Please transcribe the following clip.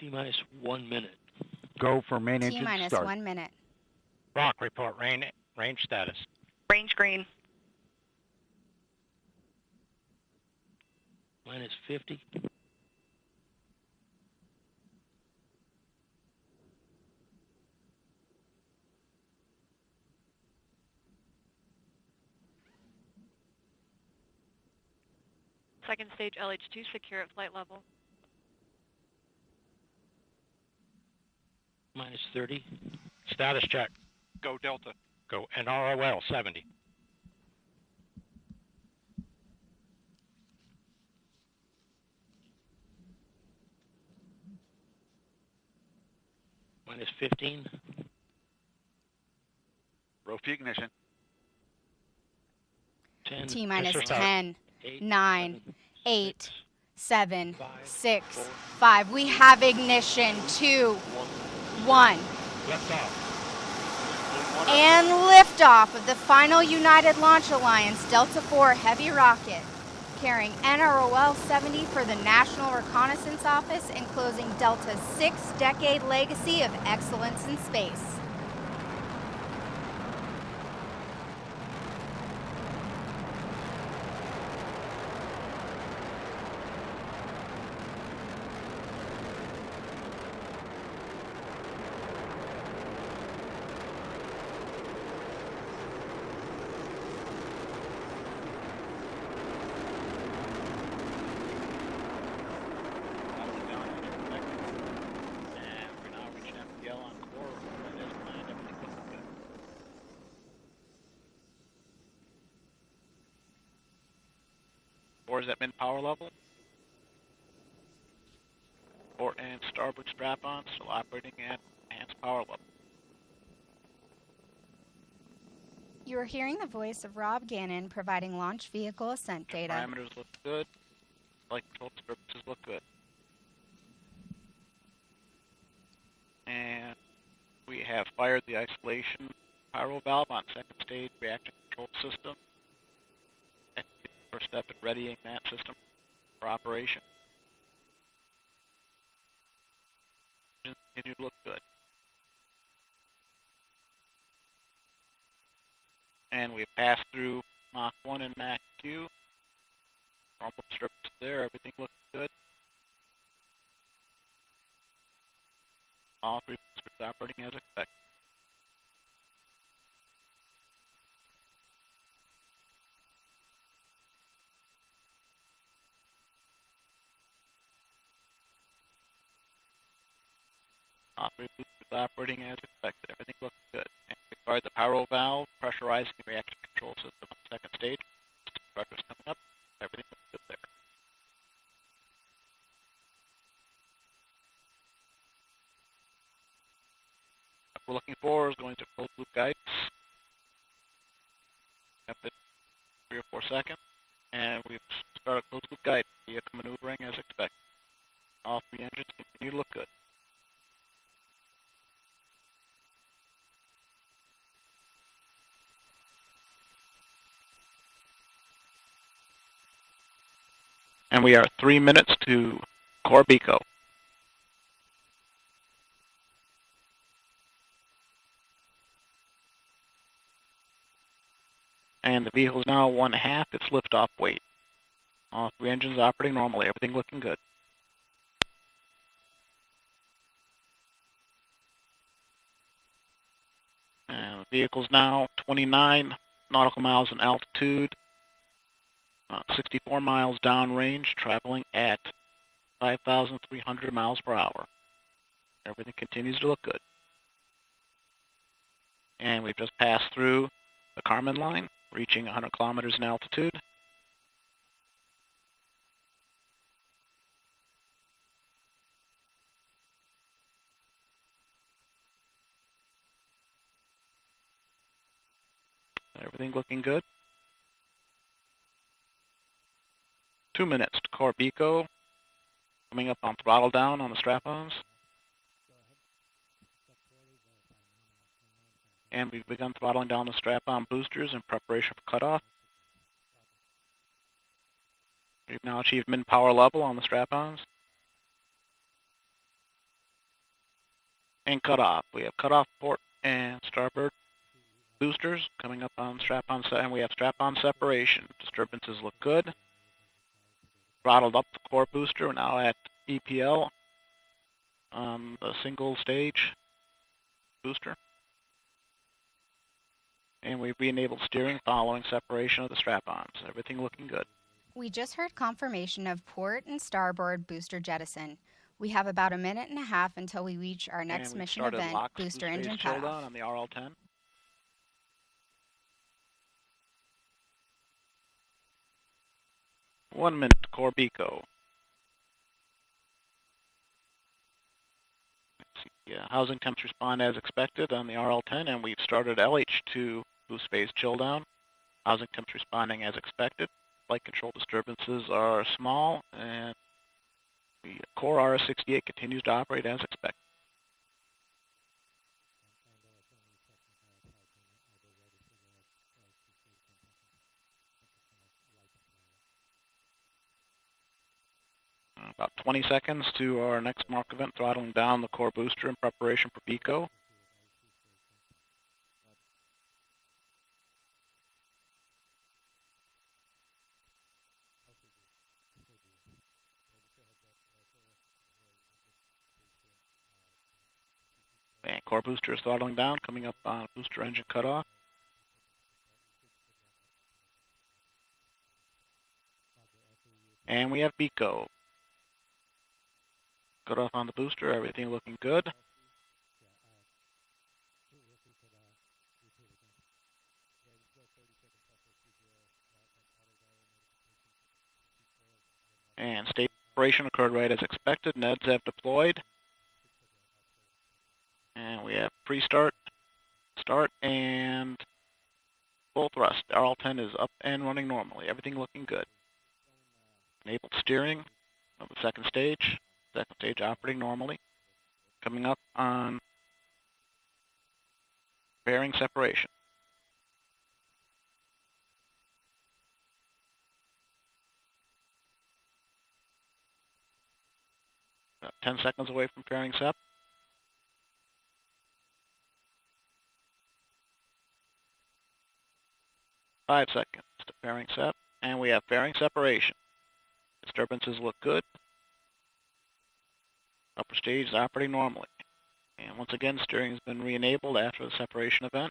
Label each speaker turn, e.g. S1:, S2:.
S1: T-minus 1 minute.
S2: Go for main engine
S3: T-minus
S2: start.
S3: 1 minute.
S4: Rock, report range status.
S5: Range green.
S1: Minus 50.
S5: Second stage LH2 secure at flight level.
S1: Minus 30.
S4: Status check. Go Delta. Go NROL-70.
S1: Minus 15.
S2: Roll for ignition.
S1: 10.
S3: T-minus
S4: Mr. Stark.
S3: 10,
S1: 8,
S3: 9, 8, 7,
S1: 5,
S3: 6,
S1: 4,
S3: 5. We have ignition. 2, 1.
S4: Lift off.
S3: And liftoff of the final United Launch Alliance Delta IV Heavy rocket, carrying NROL-70 for the National Reconnaissance Office and closing Delta's 6-decade legacy of excellence in space.
S4: Is at min power level. Port and starboard strap-on still operating at enhanced power level.
S3: You are hearing the voice of Rob Gannon providing launch vehicle ascent data.
S4: Parameters look good. Flight control services look good. And we have fired the isolation pyro valve on second stage reactor control system. First step in readying that system for operation. Continue to look good. And we've passed through Mach 1 and Mach 2. Normal strips there, everything looks good. All three systems operating as expected. Operating as expected. Everything looks good. And we fired the pyro valve, pressurizing the reactor control system on the second stage. Pressure's coming up. Everything looks good there. What we're looking for is going to closed loop guidance. After 3 or 4 seconds. And we've started closed loop guidance. Vehicle maneuvering as expected. All 3 engines continue to look good. And we are 3 minutes to Corbico. And the vehicle is now 1/2 its liftoff weight. All 3 engines operating normally, everything looking good. And the vehicle's now 29 nautical miles in altitude. 64 miles downrange, traveling at 5,300 miles per hour. Everything continues to look good. And we've just passed through the Kármán line, reaching 100 kilometers in altitude. Everything looking good. 2 minutes to Corbico. Coming up on throttle down on the strap-ons. And we've begun throttling down the strap-on boosters in preparation for cutoff. We've now achieved min power level on the strap-ons. and cutoff. We have cutoff port and starboard boosters coming up on strap-on, and we have strap-on separation. Disturbances look good. Throttled up the core booster. We're now at EPL on the single stage booster. And we've re-enabled steering following separation of the strap-ons. Everything looking good.
S3: We just heard confirmation of port and starboard booster jettison. We have about a minute and a half until we reach our next mission event, booster engine cutoff.
S4: On the RL-10. One minute, core BECO. Housing temps respond as expected on the RL-10, and we've started LH2 boost phase chill down. Housing temps responding as expected. Flight control disturbances are small, and the core RS-68 continues to operate as expected. About 20 seconds to our next mark event, throttling down the core booster in preparation for BECO. And core booster is throttling down, coming up on booster engine cutoff. And we have BECO. Cutoff on the booster, everything looking good. And state separation occurred right as expected. NEDs have deployed. And we have pre-start, start, and full thrust. The RL-10 is up and running normally. Everything looking good. Enabled steering of the second stage. Second stage operating normally. Coming up on bearing separation. About 10 seconds away from fairing sep. 5 seconds to fairing sep, and we have fairing separation. Disturbances look good. Upper stage is operating normally. And once again, steering has been re-enabled after the separation event.